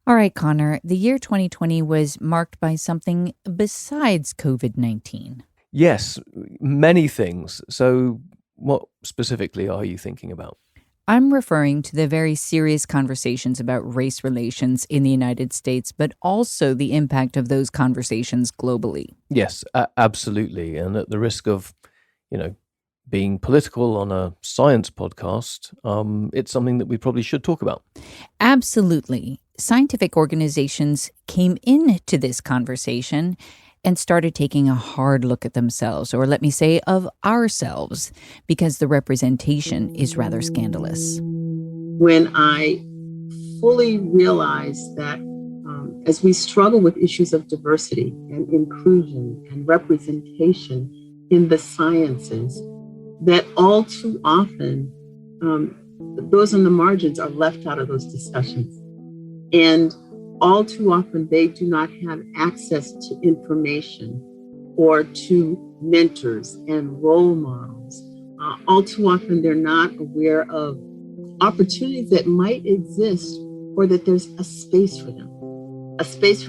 All right, Connor, the year 2020 was marked by something besides COVID 19. Yes, many things. So, what specifically are you thinking about? I'm referring to the very serious conversations about race relations in the United States, but also the impact of those conversations globally. Yes, absolutely. And at the risk of, you know, being political on a science podcast, it's something that we probably should talk about. Absolutely. Scientific organizations came into this conversation and started taking a hard look at themselves, or let me say, of ourselves, because the representation is rather scandalous. When I fully realized that as we struggle with issues of diversity and inclusion and representation in the sciences, that all too often those on the margins are left out of those discussions. And all too often they do not have access to information or to mentors and role models. All too often they're not aware of opportunities that might exist, or that there's a space for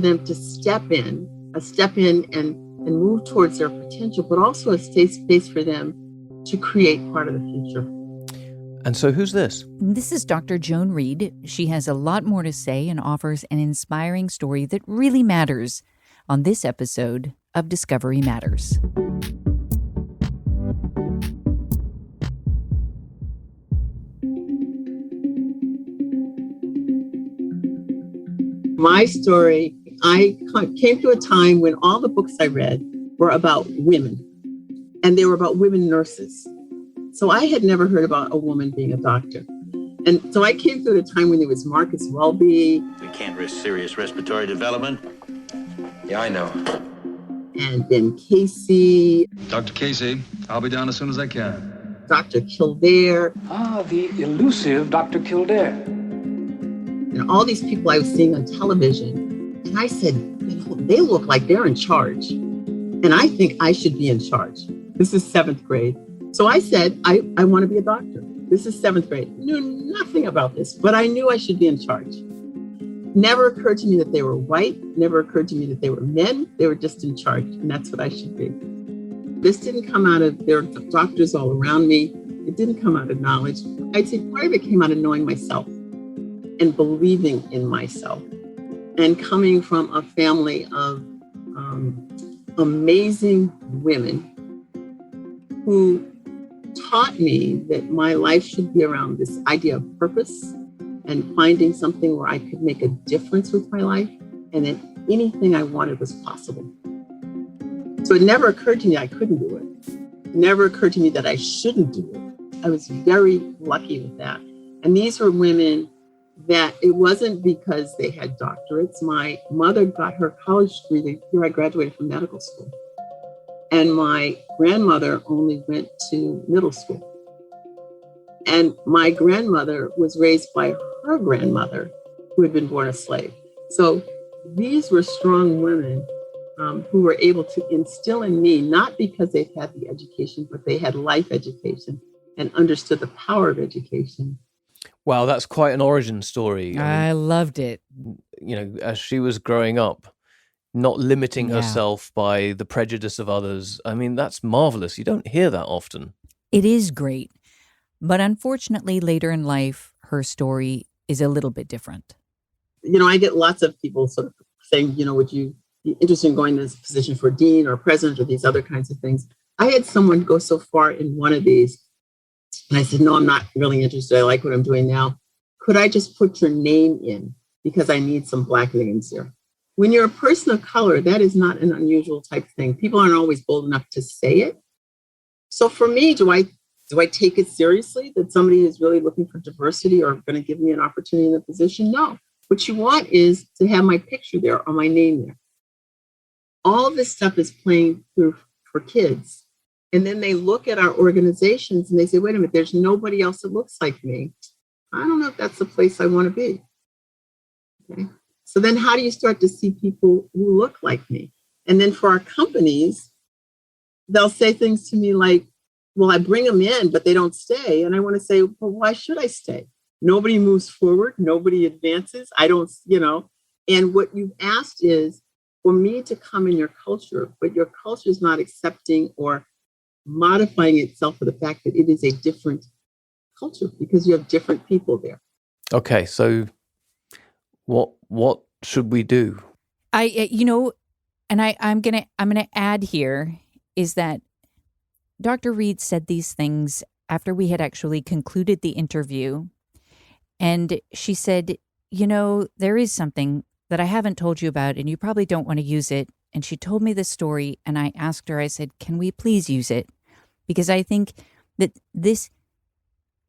them to step in and move towards their potential, but also a safe space for them to create part of the future. And so who's this? This is Dr. Joan Reede. She has a lot more to say and offers an inspiring story that really matters on this episode of Discovery Matters. My story, I came to a time when all the books I read were about women, and they were about women nurses. So I had never heard about a woman being a doctor. And so I came through at a time when there was Marcus Welby. We can't risk serious respiratory development. Yeah, I know. And then Casey. Dr. Casey, I'll be down as soon as I can. Dr. Kildare. The elusive Dr. Kildare. And all these people I was seeing on television. And I said, they look like they're in charge. And I think I should be in charge. This is 7th grade. So I said, I want to be a doctor. This is 7th grade. Knew nothing about this, but I knew I should be in charge. Never occurred to me that they were white. Never occurred to me that they were men. They were just in charge, and that's what I should be. This didn't come out of, there were doctors all around me. It didn't come out of knowledge. I'd say part of it came out of knowing myself and believing in myself, and coming from a family of amazing women who taught me that my life should be around this idea of purpose and finding something where I could make a difference with my life, and that anything I wanted was possible. So it never occurred to me I couldn't do it. It never occurred to me that I shouldn't do it. I was very lucky with that. And these were women that it wasn't because they had doctorates. My mother got her college degree the year I graduated from medical school. And my grandmother only went to middle school. And my grandmother was raised by her grandmother, who had been born a slave. So these were strong women who were able to instill in me, not because they had the education, but they had life education and understood the power of education. Wow, that's quite an origin story. I loved it. You know, as she was growing up, not limiting herself by the prejudice of others. I mean, that's marvelous. You don't hear that often. It is great. But unfortunately, later in life, her story is a little bit different. You know, I get lots of people sort of saying, you know, would you be interested in going to this position for dean or president or these other kinds of things? I had someone go so far in one of these, and I said, no, I'm not really interested. I like what I'm doing now. Could I just put your name in? Because I need some Black names here. When you're a person of color, that is not an unusual type thing. People aren't always bold enough to say it. So for me, do I take it seriously that somebody is really looking for diversity or going to give me an opportunity in the position? No. What you want is to have my picture there or my name there. All this stuff is playing through for kids. And then they look at our organizations and they say, wait a minute, there's nobody else that looks like me. I don't know if that's the place I want to be. Okay. So then how do you start to see people who look like me? And then for our companies, they'll say things to me like, well, I bring them in, but they don't stay. And I want to say, well, why should I stay? Nobody moves forward. Nobody advances. I don't, you know. And what you've asked is for me to come in your culture, but your culture is not accepting or modifying itself for the fact that it is a different culture because you have different people there. Okay, so what should we do? I'm gonna add here is that Dr. Reede said these things after we had actually concluded the interview, and she said, there is something that I haven't told you about, and you probably don't want to use it. And she told me this story, and I asked her, I said, can we please use it? Because I think that this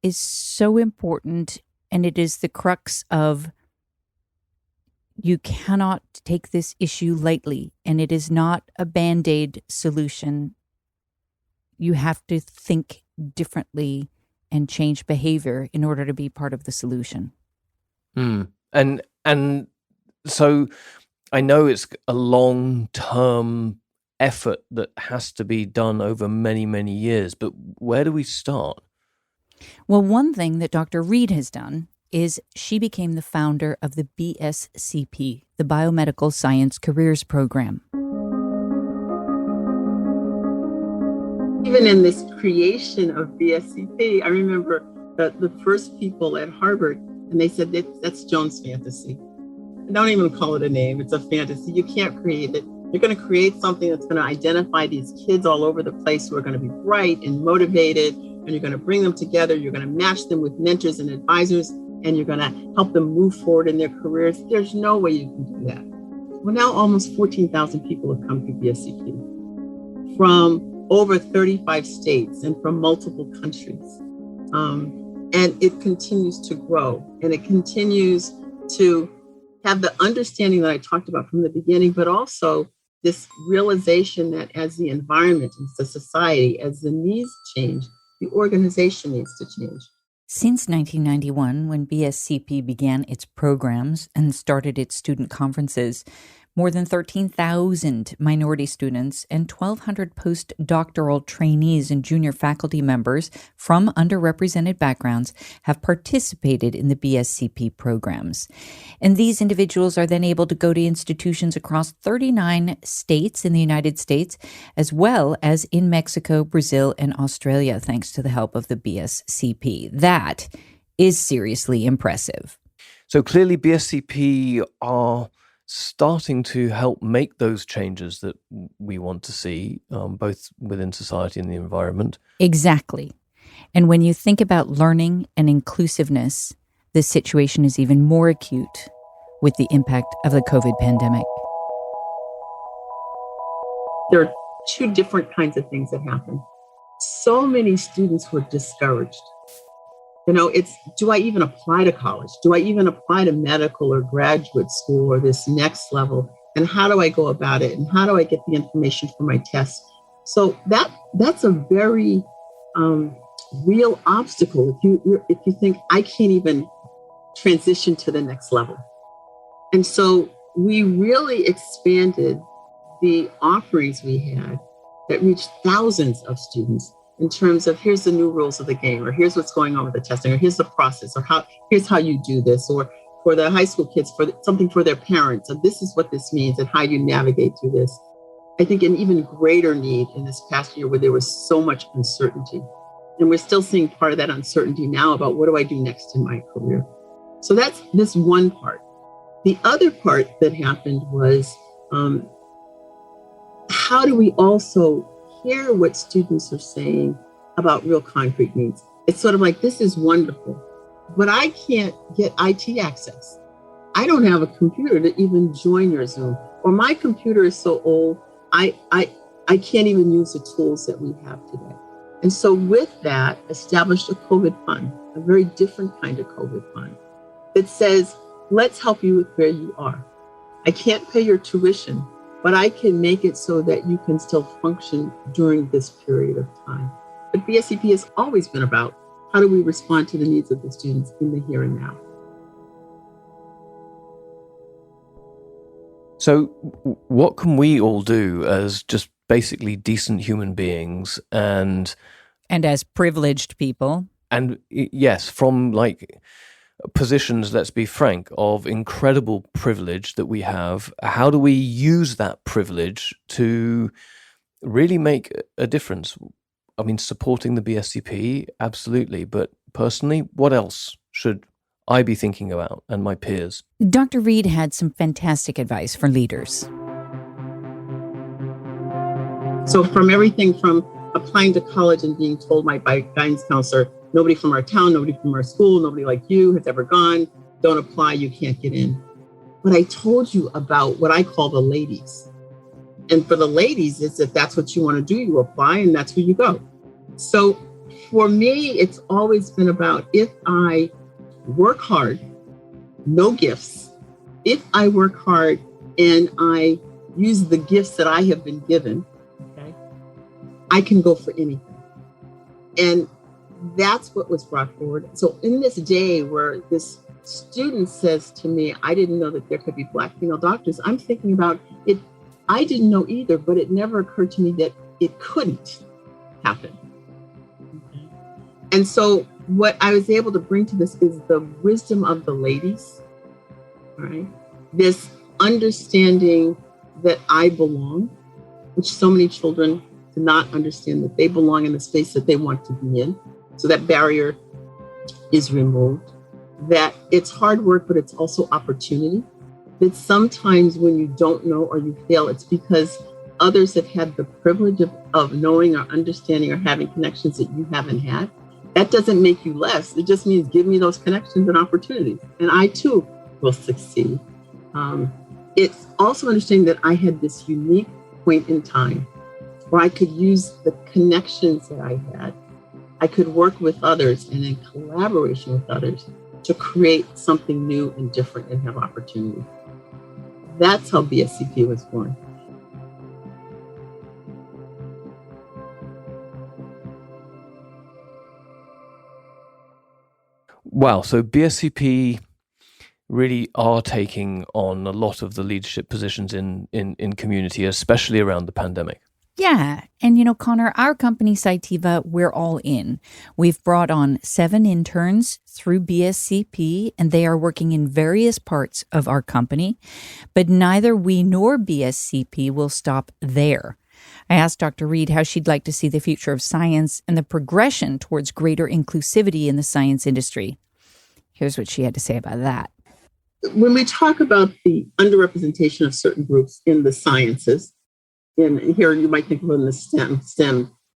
is so important, and it is the crux of you cannot take this issue lightly, and it is not a Band-Aid solution. You have to think differently and change behavior in order to be part of the solution. And so I know it's a long-term effort that has to be done over many, many years, but where do we start? Well, one thing that Dr. Reede has done is she became the founder of the BSCP, the Biomedical Science Careers Program. Even in this creation of BSCP, I remember the first people at Harvard, and they said that's Joan's fantasy. Don't even call it a name. It's a fantasy. You can't create it. You're going to create something that's going to identify these kids all over the place who are going to be bright and motivated, and you're going to bring them together. You're going to match them with mentors and advisors, and you're going to help them move forward in their careers. There's no way you can do that. Well, now almost 14,000 people have come through BSCP from over 35 states and from multiple countries. And it continues to grow, and it continues to have the understanding that I talked about from the beginning, but also this realization that as the environment and the society, as the needs change, the organization needs to change. Since 1991, when BSCP began its programs and started its student conferences, more than 13,000 minority students and 1,200 postdoctoral trainees and junior faculty members from underrepresented backgrounds have participated in the BSCP programs. And these individuals are then able to go to institutions across 39 states in the United States, as well as in Mexico, Brazil, and Australia, thanks to the help of the BSCP. That is seriously impressive. So clearly BSCP are starting to help make those changes that we want to see, both within society and the environment. Exactly. And when you think about learning and inclusiveness, this situation is even more acute with the impact of the COVID pandemic. There are two different kinds of things that happen. So many students were discouraged. It's, do I even apply to college? Do I even apply to medical or graduate school or this next level? And how do I go about it? And how do I get the information for my tests? So that's a very real obstacle if you think I can't even transition to the next level. And so we really expanded the offerings we had that reached thousands of students in terms of here's the new rules of the game, or here's what's going on with the testing, or here's the process, or here's how you do this, or for the high school kids, something for their parents, and this is what this means and how you navigate through this. I think an even greater need in this past year where there was so much uncertainty. And we're still seeing part of that uncertainty now about what do I do next in my career. So that's this one part. The other part that happened was how do we also hear what students are saying about real concrete needs? It's sort of like, this is wonderful, but I can't get IT access. I don't have a computer to even join your Zoom, or my computer is so old, I can't even use the tools that we have today. And so with that, established a COVID fund, a very different kind of COVID fund that says, let's help you with where you are. I can't pay your tuition, but I can make it so that you can still function during this period of time. But BSCP has always been about how do we respond to the needs of the students in the here and now. So what can we all do as just basically decent human beings and as privileged people? And yes, from like positions, let's be frank, of incredible privilege that we have. How do we use that privilege to really make a difference? I mean, supporting the BSCP, absolutely. But personally, what else should I be thinking about and my peers? Dr. Reede had some fantastic advice for leaders. So from everything from applying to college and being told by guidance counselor, nobody from our town, nobody from our school, nobody like you has ever gone, don't apply, you can't get in. But I told you about what I call the ladies. And for the ladies, it's if that's what you want to do, you apply and that's where you go. So for me, it's always been about if I work hard, no gifts, if I work hard and I use the gifts that I have been given, okay, I can go for anything. And that's what was brought forward. So in this day where this student says to me, I didn't know that there could be Black female doctors, I'm thinking about it. I didn't know either, but it never occurred to me that it couldn't happen. Okay. And so what I was able to bring to this is the wisdom of the ladies, right? This understanding that I belong, which so many children do not understand that they belong in the space that they want to be in. So that barrier is removed, that it's hard work, but it's also opportunity. That sometimes when you don't know or you fail, it's because others have had the privilege of knowing or understanding or having connections that you haven't had. That doesn't make you less. It just means give me those connections and opportunities, and I too will succeed. It's also understanding that I had this unique point in time where I could use the connections that I had. I could work with others and in collaboration with others to create something new and different and have opportunity. That's how BSCP was born. Wow, so BSCP really are taking on a lot of the leadership positions in community, especially around the pandemic. Yeah. And Conor, our company, Cytiva, we're all in. We've brought on 7 interns through BSCP, and they are working in various parts of our company. But neither we nor BSCP will stop there. I asked Dr. Reede how she'd like to see the future of science and the progression towards greater inclusivity in the science industry. Here's what she had to say about that. When we talk about the underrepresentation of certain groups in the sciences, and here you might think of it in the STEM,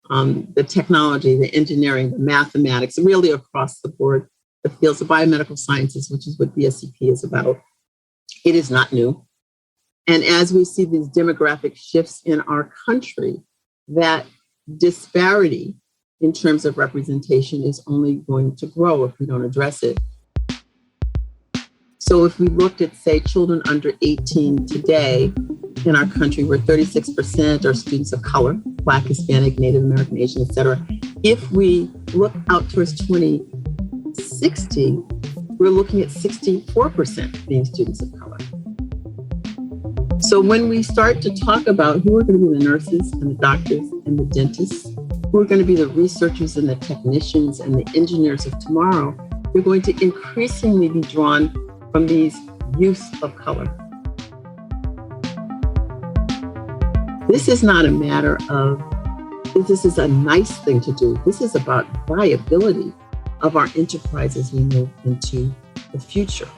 the technology, the engineering, the mathematics, really across the board, the fields of biomedical sciences, which is what BSCP is about. It is not new. And as we see these demographic shifts in our country, that disparity in terms of representation is only going to grow if we don't address it. So if we looked at, say, children under 18 today in our country, where 36% are students of color, Black, Hispanic, Native American, Asian, et cetera. If we look out towards 2060, we're looking at 64% being students of color. So when we start to talk about who are going to be the nurses and the doctors and the dentists, who are going to be the researchers and the technicians and the engineers of tomorrow, they're going to increasingly be drawn from these youth of color. This is not a matter of, this is a nice thing to do. This is about viability of our enterprise as we move into the future.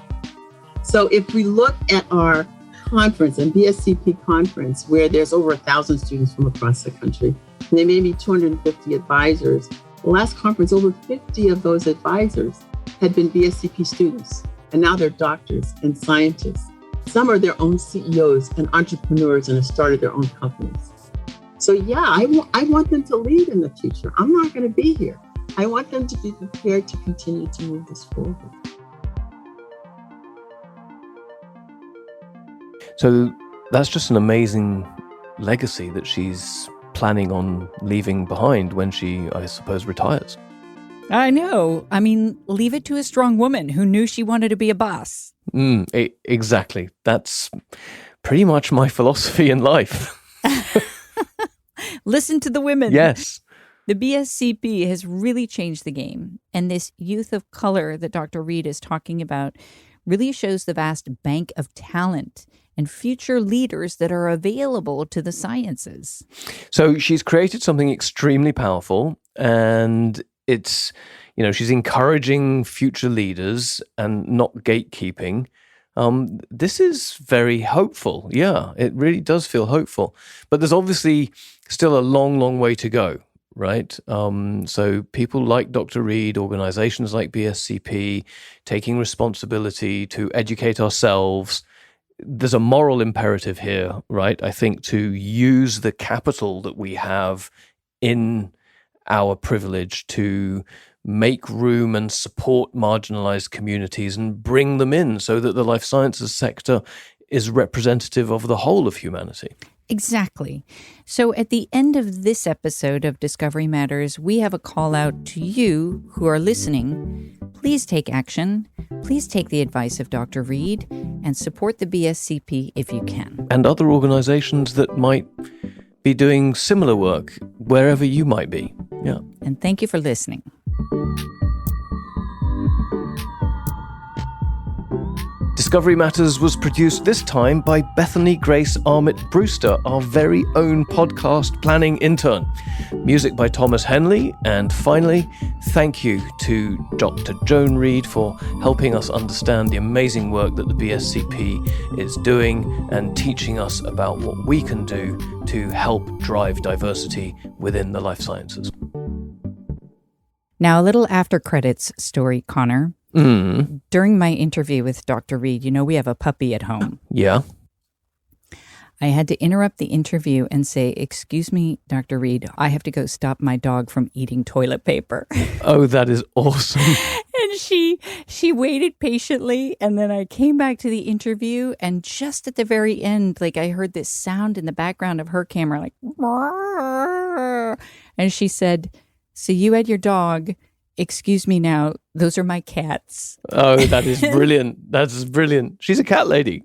So if we look at our conference, and BSCP conference, where there's over 1,000 students from across the country, and there may be 250 advisors. The last conference, over 50 of those advisors had been BSCP students, and now they're doctors and scientists. Some are their own CEOs and entrepreneurs and have started their own companies. So yeah, I want them to lead in the future. I'm not going to be here. I want them to be prepared to continue to move this forward. So that's just an amazing legacy that she's planning on leaving behind when she, I suppose, retires. I know. I mean, leave it to a strong woman who knew she wanted to be a boss. Exactly. That's pretty much my philosophy in life. Listen to the women. Yes. The BSCP has really changed the game. And this youth of color that Dr. Reede is talking about really shows the vast bank of talent and future leaders that are available to the sciences. So she's created something extremely powerful, and it's, she's encouraging future leaders and not gatekeeping. This is very hopeful. Yeah, it really does feel hopeful. But there's obviously still a long, long way to go, right? So people like Dr. Reede, organizations like BSCP, taking responsibility to educate ourselves. There's a moral imperative here, right? I think to use the capital that we have in our privilege to make room and support marginalized communities and bring them in so that the life sciences sector is representative of the whole of humanity. Exactly. So at the end of this episode of Discovery Matters, we have a call out to you who are listening. Please take action. Please take the advice of Dr. Reede and support the BSCP if you can. And other organizations that might be doing similar work wherever you might be. Yeah. And thank you for listening. Discovery Matters was produced this time by Bethany Grace Armitt Brewster, our very own podcast planning intern. Music by Thomas Henley. And finally, thank you to Dr. Joan Reede for helping us understand the amazing work that the BSCP is doing and teaching us about what we can do to help drive diversity within the life sciences. Now, a little after credits story, Connor. During my interview with Dr. Reede, we have a puppy at home. Yeah. I had to interrupt the interview and say, "Excuse me, Dr. Reede, I have to go stop my dog from eating toilet paper." Oh, that is awesome. And she waited patiently, and then I came back to the interview, and just at the very end, I heard this sound in the background of her camera, and she said, "So you had your dog. Excuse me now, those are my cats." Oh, that is brilliant. That's brilliant. She's a cat lady.